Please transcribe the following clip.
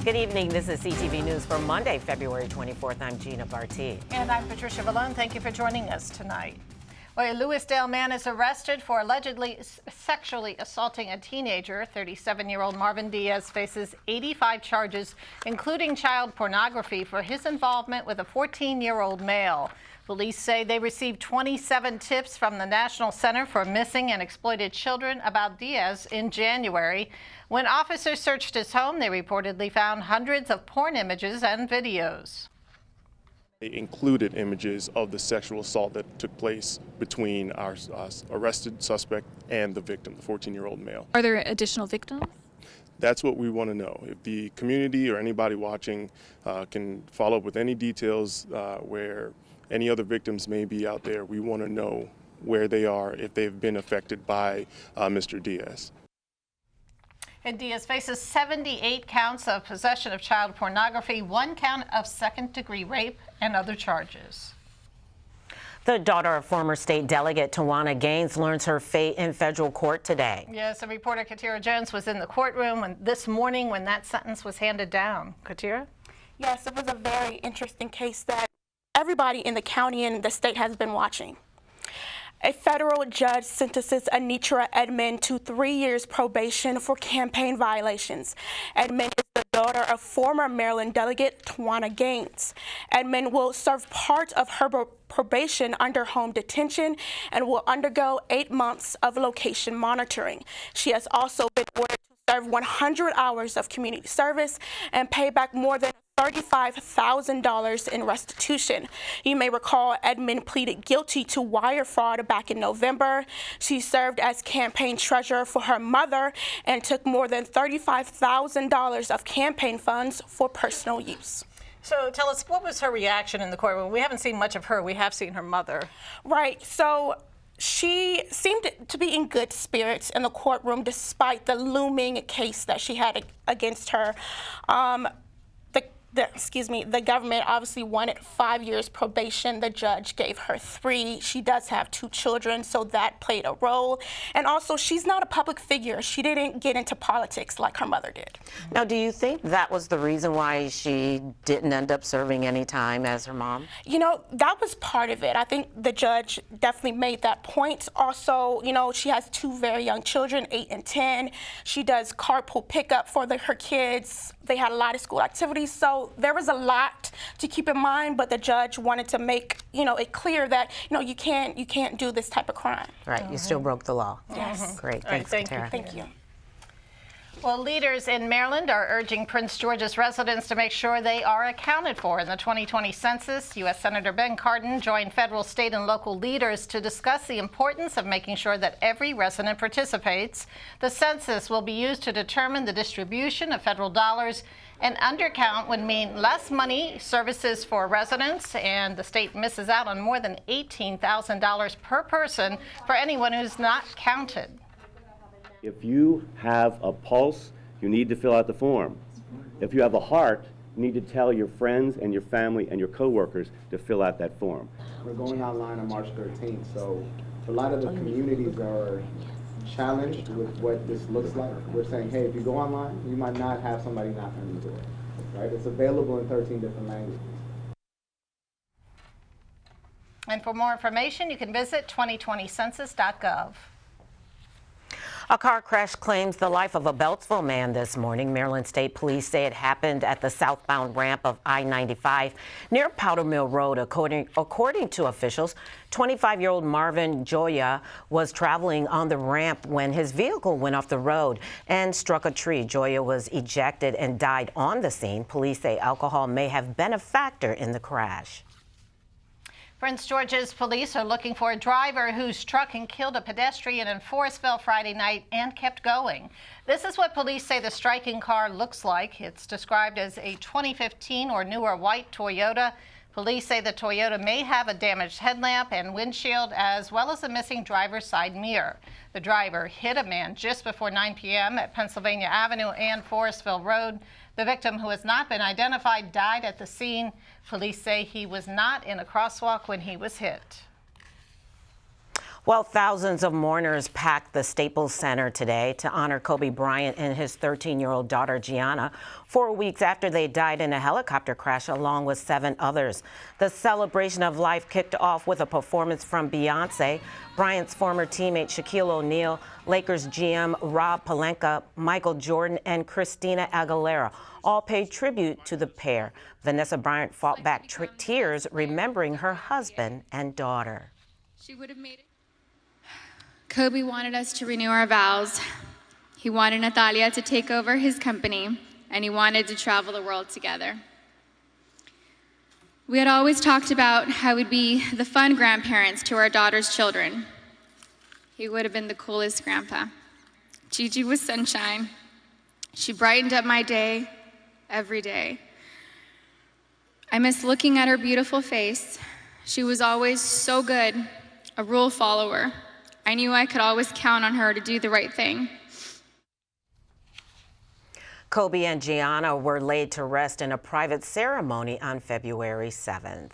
Good evening. This is CTV News for Monday, February 24th. I'm Gina Barty. And I'm Patricia Vallone. Thank you for joining us tonight. Well, a Lewisdale man is arrested for allegedly sexually assaulting a teenager. 37-year-old Marvin Diaz faces 85 charges, including child pornography, for his involvement with a 14-year-old male. Police say they received 27 tips from the National Center for Missing and Exploited Children about Diaz in January. When officers searched his home, they reportedly found hundreds of porn images and videos. They included images of the sexual assault that took place between our arrested suspect and the victim, the 14-year-old male. Are there additional victims? That's what we want to know. If the community or anybody watching can follow up with any details where any other victims may be out there, we want to know where they are if they've been affected by Mr. Diaz. And Diaz faces 78 counts of possession of child pornography, 1 count of second-degree rape, and other charges. The daughter of former state delegate Tawana Gaines learns her fate in federal court today. Yes, the reporter Katira Jones was in the courtroom this morning when that sentence was handed down. Katira? Yes, it was a very interesting case that everybody in the county and the state has been watching. A federal judge sentences Anitra Edmond to 3 years probation for campaign violations. Edmond is the daughter of former Maryland delegate Tawana Gaines. Edmond will serve part of her probation under home detention and will undergo 8 months of location monitoring. She has also been ordered to serve 100 hours of community service and pay back more than $35,000 in restitution. You may recall Edmond pleaded guilty to wire fraud back in November. She served as campaign treasurer for her mother and took more than $35,000 of campaign funds for personal use. So tell us, what was her reaction in the courtroom? We haven't seen much of her. We have seen her mother. Right. So she seemed to be in good spirits in the courtroom despite the looming case that she had against her. The government obviously wanted 5 years probation. The judge gave her 3. She does have 2 children, so that played a role. And also, she's not a public figure. She didn't get into politics like her mother did. Now, do you think that was the reason why she didn't end up serving any time as her mom? You know, that was part of it. I think the judge definitely made that point. Also, you know, she has 2 very young children, 8 and 10. She does carpool pickup for her kids. They had a lot of school activities, so there was a lot to keep in mind, but the judge wanted to make, it clear that, you can't do this type of crime. Right, you still broke the law. Yes. Great, Right, thanks, thank you. Thank you. Well, leaders in Maryland are urging Prince George's residents to make sure they are accounted for in the 2020 census. U.S. Senator Ben Cardin joined federal, state, and local leaders to discuss the importance of making sure that every resident participates. The census will be used to determine the distribution of federal dollars. An undercount would mean less money, services for residents, and the state misses out on more than $18,000 per person for anyone who's not counted. If you have a pulse, you need to fill out the form. If you have a heart, you need to tell your friends and your family and your coworkers to fill out that form. We're going online on March 13th, so a lot of the communities are challenged with what this looks like. We're saying, hey, if you go online, you might not have somebody knocking on the door, right? It's available in 13 different languages. And for more information, you can visit 2020census.gov. A car crash claims the life of a Beltsville man this morning. Maryland State Police say it happened at the southbound ramp of I-95 near Powder Mill Road. According to officials, 25-year-old Marvin Joya was traveling on the ramp when his vehicle went off the road and struck a tree. Joya was ejected and died on the scene. Police say alcohol may have been a factor in the crash. Prince George's police are looking for a driver who struck and killed a pedestrian in Forestville Friday night and kept going. This is what police say the striking car looks like. It's described as a 2015 or newer white Toyota. Police say the Toyota may have a damaged headlamp and windshield, as well as a missing driver's side mirror. The driver hit a man just before 9 p.m. at Pennsylvania Avenue and Forestville Road. The victim, who has not been identified, died at the scene. Police say he was not in a crosswalk when he was hit. Well, thousands of mourners packed the Staples Center today to honor Kobe Bryant and his 13-year-old daughter, Gianna, 4 weeks after they died in a helicopter crash along with 7 others. The celebration of life kicked off with a performance from Beyonce, Bryant's former teammate Shaquille O'Neal, Lakers GM Rob Pelinka, Michael Jordan, and Christina Aguilera all paid tribute to the pair. Vanessa Bryant fought back tears remembering her husband and daughter. She would have made it. Kobe wanted us to renew our vows. He wanted Natalia to take over his company, and he wanted to travel the world together. We had always talked about how we'd be the fun grandparents to our daughter's children. He would have been the coolest grandpa. Gigi was sunshine. She brightened up my day every day. I miss looking at her beautiful face. She was always so good, a rule follower. I knew I could always count on her to do the right thing. Kobe and Gianna were laid to rest in a private ceremony on February 7th.